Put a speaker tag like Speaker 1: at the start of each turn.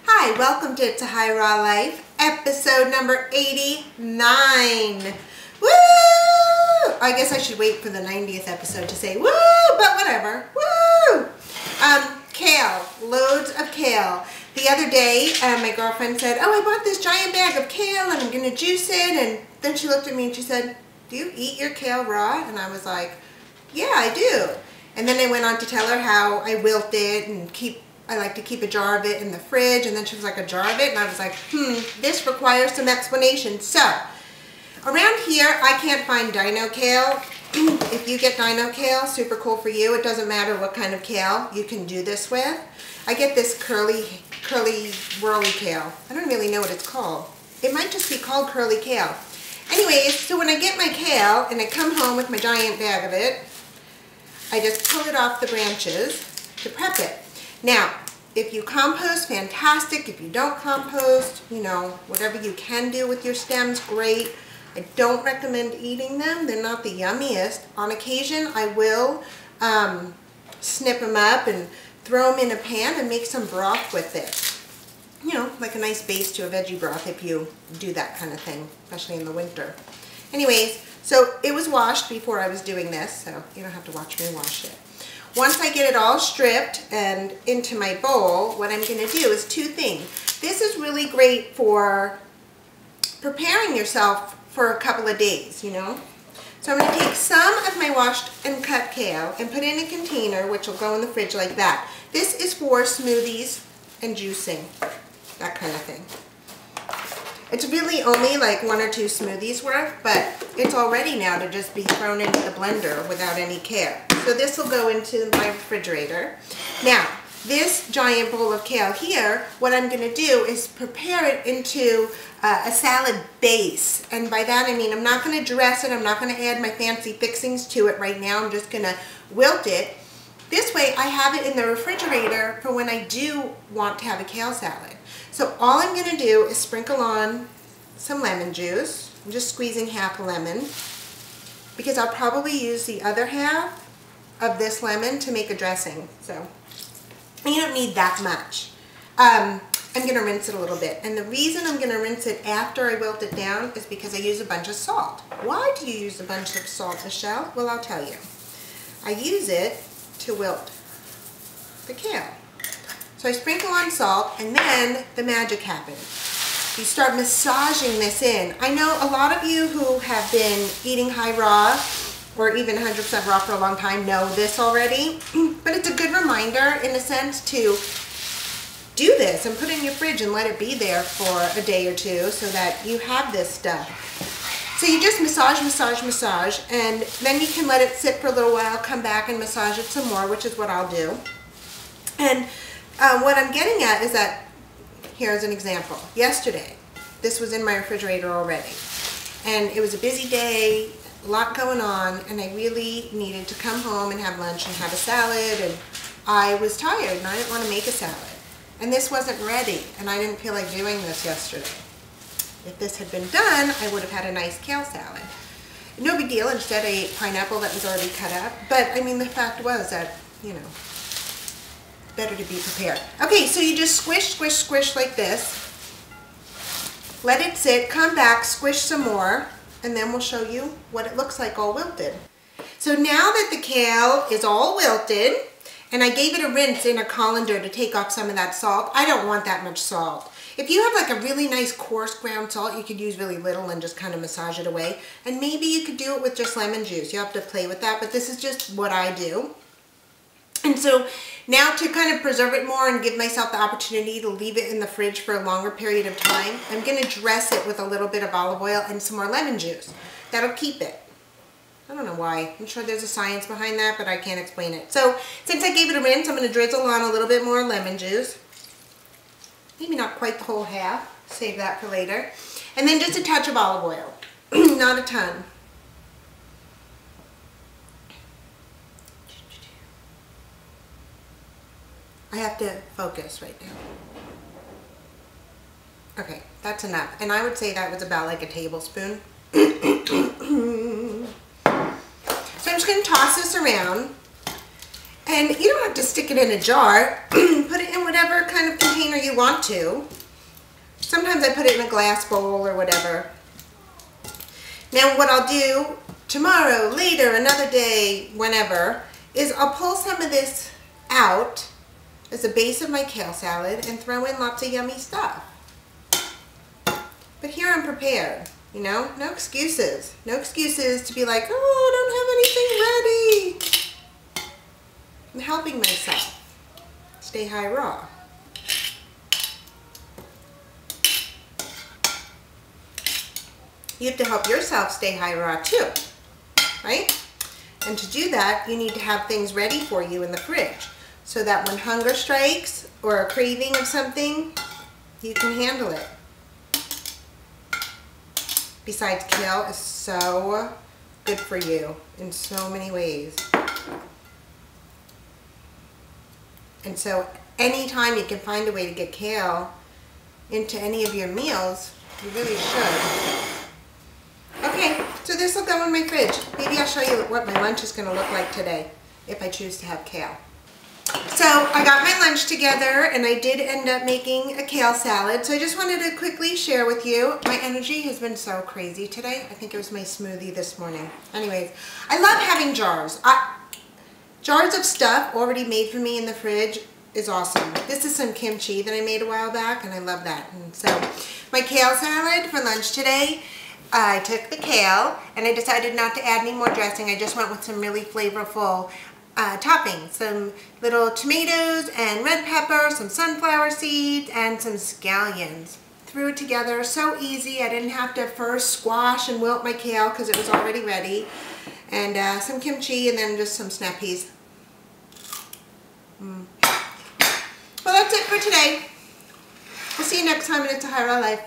Speaker 1: Hi, welcome to It's a High Raw Life, episode number 89. Woo! I guess I should wait for the 90th episode to say woo, but whatever. Woo! Kale, loads of kale. The other day, my girlfriend said, oh, I bought this giant bag of kale and I'm going to juice it. And then she looked at me and she said, do you eat your kale raw? And I was like, yeah, I do. And then I went on to tell her how I wilt it and I like to keep a jar of it in the fridge. And then she was like, a jar of it? And I was like, this requires some explanation. So, around here, I can't find dino kale. If you get dino kale, super cool for you. It doesn't matter what kind of kale you can do this with. I get this curly, whirly kale. I don't really know what it's called. It might just be called curly kale. Anyways, so when I get my kale and I come home with my giant bag of it, I just pull it off the branches to prep it. Now, if you compost, fantastic. If you don't compost, you know, whatever you can do with your stems, great. I don't recommend eating them. They're not the yummiest. On occasion, I will snip them up and throw them in a pan and make some broth with it. You know, like a nice base to a veggie broth if you do that kind of thing, especially in the winter. Anyways, so it was washed before I was doing this, so you don't have to watch me wash it. Once I get it all stripped and into my bowl, what I'm going to do is two things. This is really great for preparing yourself for a couple of days, you know. So I'm going to take some of my washed and cut kale and put it in a container, which will go in the fridge like that. This is for smoothies and juicing, that kind of thing. It's really only like 1 or 2 smoothies worth, but it's all ready now to just be thrown into the blender without any care. So this will go into my refrigerator. Now, this giant bowl of kale here, what I'm going to do is prepare it into a salad base. And by that I mean I'm not going to dress it, I'm not going to add my fancy fixings to it right now, I'm just going to wilt it. This way I have it in the refrigerator for when I do want to have a kale salad. So all I'm going to do is sprinkle on some lemon juice. I'm just squeezing half a lemon because I'll probably use the other half of this lemon to make a dressing. So you don't need that much. I'm going to rinse it a little bit. And the reason I'm going to rinse it after I wilt it down is because I use a bunch of salt. Why do you use a bunch of salt, Michelle? Well, I'll tell you. I use it to wilt the kale. So I sprinkle on salt and then the magic happens. You start massaging this in. I know a lot of you who have been eating high raw or even 100% raw for a long time know this already, but it's a good reminder in a sense to do this and put it in your fridge and let it be there for a day or two so that you have this stuff. So you just massage, and then you can let it sit for a little while, come back and massage it some more, which is what I'll do. And what I'm getting at is that, here's an example. Yesterday, this was in my refrigerator already, and it was a busy day, a lot going on, and I really needed to come home and have lunch and have a salad, and I was tired and I didn't want to make a salad. And this wasn't ready, and I didn't feel like doing this yesterday. If this had been done, I would have had a nice kale salad. No big deal, instead I ate pineapple that was already cut up, but I mean the fact was that, you know, better to be prepared. Okay, so you just squish like this. Let it sit, come back, squish some more, and then we'll show you what it looks like all wilted. So now that the kale is all wilted, and I gave it a rinse in a colander to take off some of that salt, I don't want that much salt. If you have like a really nice coarse ground salt, you could use really little and just kind of massage it away. And maybe you could do it with just lemon juice. You have to play with that, but this is just what I do. And so now to kind of preserve it more and give myself the opportunity to leave it in the fridge for a longer period of time, I'm going to dress it with a little bit of olive oil and some more lemon juice. That'll keep it. I don't know why. I'm sure there's a science behind that, but I can't explain it. So since I gave it a rinse, I'm going to drizzle on a little bit more lemon juice. Maybe not quite the whole half. Save that for later. And then just a touch of olive oil. Not a ton. I have to focus right now. Okay, that's enough. And I would say that was about like a tablespoon. So I'm just going to toss this around. And you don't have to stick it in a jar. Put it in whatever kind of container you want to. Sometimes I put it in a glass bowl or whatever. Now what I'll do tomorrow, later, another day, whenever, is I'll pull some of this out as the base of my kale salad and throw in lots of yummy stuff. But here I'm prepared, you know, no excuses. No excuses to be like, oh, I don't have anything ready. I'm helping myself stay high raw. You have to help yourself stay high raw too, right? And to do that, you need to have things ready for you in the fridge so that when hunger strikes or a craving of something, you can handle it. Besides, kale is so good for you in so many ways. And so anytime you can find a way to get kale into any of your meals, you really should. Okay, so this will go in my fridge. Maybe I'll show you what my lunch is going to look like today, if I choose to have kale. So I got my lunch together and I did end up making a kale salad. So I just wanted to quickly share with you. My energy has been so crazy today. I think it was my smoothie this morning. Anyways, I love having jars. Jars of stuff already made for me in the fridge is awesome. This is some kimchi that I made a while back and I love that. And so my kale salad for lunch today, I took the kale and I decided not to add any more dressing. I just went with some really flavorful toppings. Some little tomatoes and red pepper, some sunflower seeds, and some scallions. Threw it together, so easy. I didn't have to first squash and wilt my kale because it was already ready. And some kimchi and then just some snap peas. Well, that's it for today. We'll see you next time and It's a High Raw Life.